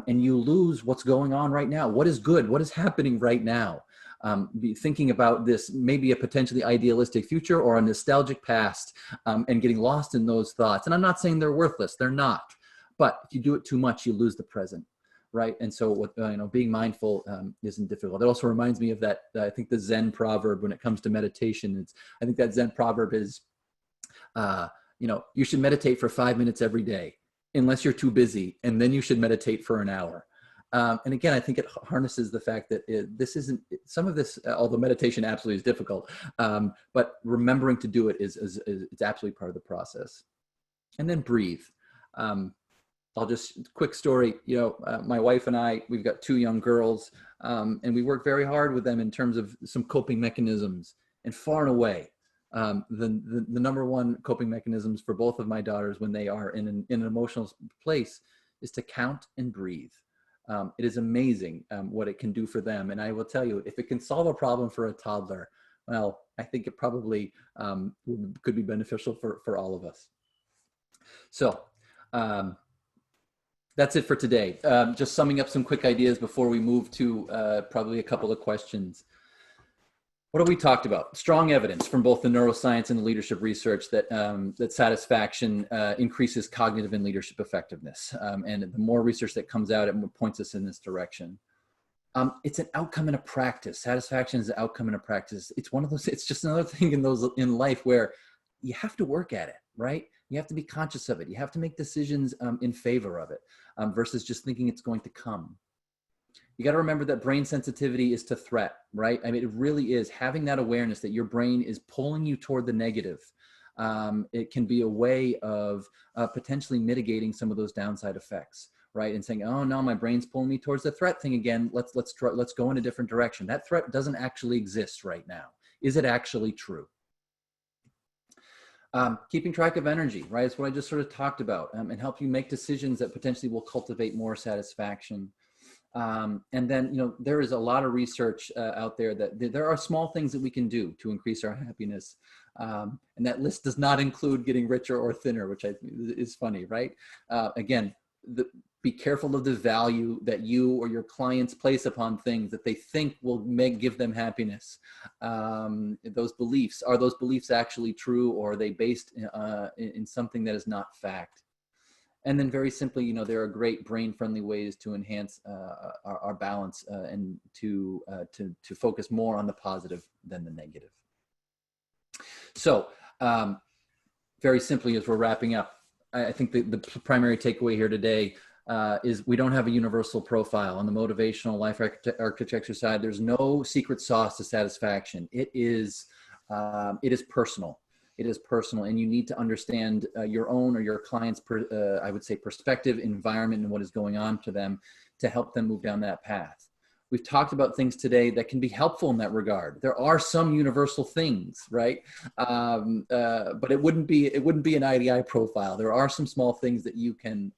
And you lose what's going on right now. What is good? What is happening right now? Be thinking about this, maybe a potentially idealistic future or a nostalgic past, and getting lost in those thoughts. And I'm not saying they're worthless. They're not. But if you do it too much, you lose the present, right? And so, being mindful isn't difficult. It also reminds me of that. I think the Zen proverb when it comes to meditation. I think that Zen proverb is, you should meditate for 5 minutes every day, unless you're too busy, and then you should meditate for an hour. And again, I think it harnesses the fact that this isn't some of this. Although meditation absolutely is difficult, but remembering to do it is it's absolutely part of the process. And then breathe. I'll just quick story. My wife and I, we've got 2 young girls, and we work very hard with them in terms of some coping mechanisms. And far and away, the number one coping mechanisms for both of my daughters when they are in an emotional place is to count and breathe. It is amazing what it can do for them. And I will tell you, if it can solve a problem for a toddler, well, I think it probably could be beneficial for all of us. So that's it for today. Just summing up some quick ideas before we move to probably a couple of questions. What have we talked about? Strong evidence from both the neuroscience and the leadership research that that satisfaction increases cognitive and leadership effectiveness. And the more research that comes out, it points us in this direction. It's an outcome in a practice. Satisfaction is an outcome in a practice. It's one of those, it's just another thing in life where you have to work at it, right? You have to be conscious of it. You have to make decisions in favor of it versus just thinking it's going to come. You got to remember that brain sensitivity is to threat, right? I mean, it really is. Having that awareness that your brain is pulling you toward the negative. It can be a way of potentially mitigating some of those downside effects, right? And saying, oh no, my brain's pulling me towards the threat thing again. Let's go in a different direction. That threat doesn't actually exist right now. Is it actually true? Keeping track of energy, right? It's what I just sort of talked about, and help you make decisions that potentially will cultivate more satisfaction. And then, there is a lot of research out there that there are small things that we can do to increase our happiness. And that list does not include getting richer or thinner, which is funny, right? Again, be careful of the value that you or your clients place upon things that they think will give them happiness. Those beliefs, are those beliefs actually true, or are they based in something that is not fact? And then very simply, there are great brain-friendly ways to enhance our balance and to focus more on the positive than the negative. So very simply, as we're wrapping up, I think the primary takeaway here today is we don't have a universal profile. On the motivational life architecture side, there's no secret sauce to satisfaction. It is personal. It is personal, and you need to understand your own or your client's, I would say, perspective, environment, and what is going on to them to help them move down that path. We've talked about things today that can be helpful in that regard. There are some universal things, right? But it wouldn't be an IDI profile. There are some small things that you can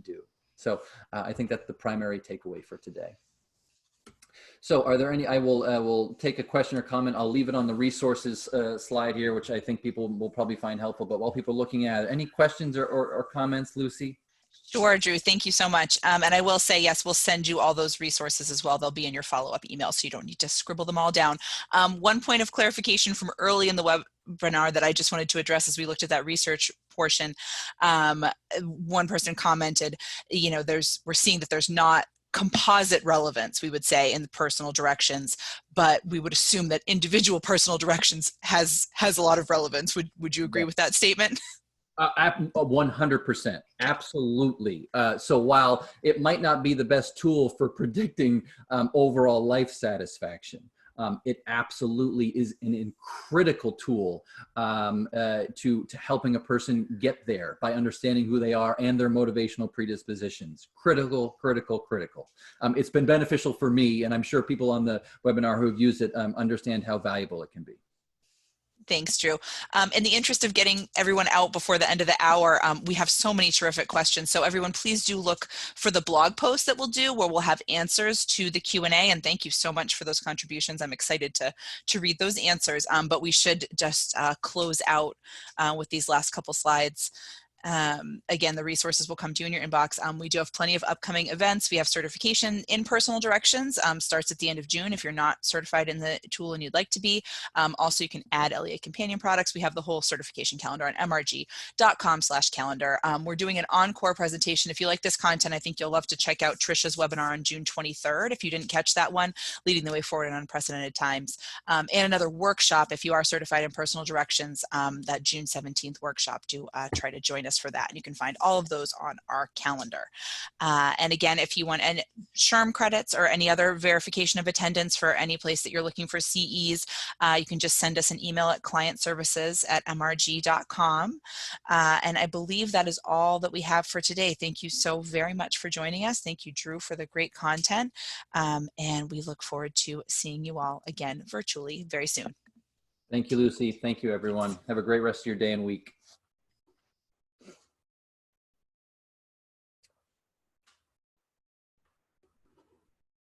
do. So I think that's the primary takeaway for today. So are there any, I will take a question or comment. I'll leave it on the resources slide here, which I think people will probably find helpful. But while people are looking at it, any questions or comments, Lucy? Sure, Drew. Thank you so much. And I will say, yes, we'll send you all those resources as well. They'll be in your follow-up email, so you don't need to scribble them all down. One point of clarification from early in the webinar that I just wanted to address as we looked at that research portion. One person commented, we're seeing that there's not composite relevance, we would say, in the personal directions, but we would assume that individual personal directions has a lot of relevance. Would you agree with that statement? 100%. Absolutely. So while it might not be the best tool for predicting overall life satisfaction, it absolutely is an critical tool to helping a person get there by understanding who they are and their motivational predispositions. Critical. It's been beneficial for me, and I'm sure people on the webinar who have used it understand how valuable it can be. Thanks, Drew. In the interest of getting everyone out before the end of the hour, we have so many terrific questions. So everyone, please do look for the blog post that we'll do where we'll have answers to the Q&A. And thank you so much for those contributions. I'm excited to read those answers. But we should just close out with these last couple slides. Again, the resources will come to you in your inbox. We do have plenty of upcoming events. We have certification in personal directions, starts at the end of June if you're not certified in the tool and you'd like to be. Also, you can add LEA companion products. We have the whole certification calendar on mrg.com/calendar. We're doing an encore presentation. If you like this content, I think you'll love to check out Trisha's webinar on June 23rd. If you didn't catch that one, Leading the Way Forward in Unprecedented Times. And another workshop, if you are certified in personal directions, that June 17th workshop, do try to join us for that. And you can find all of those on our calendar. And again, if you want any SHRM credits or any other verification of attendance for any place that you're looking for CEs, you can just send us an email at clientservices@mrg.com. And I believe that is all that we have for today. Thank you so very much for joining us. Thank you, Drew, for the great content. And we look forward to seeing you all again virtually very soon. Thank you, Lucy. Thank you, everyone. Have a great rest of your day and week.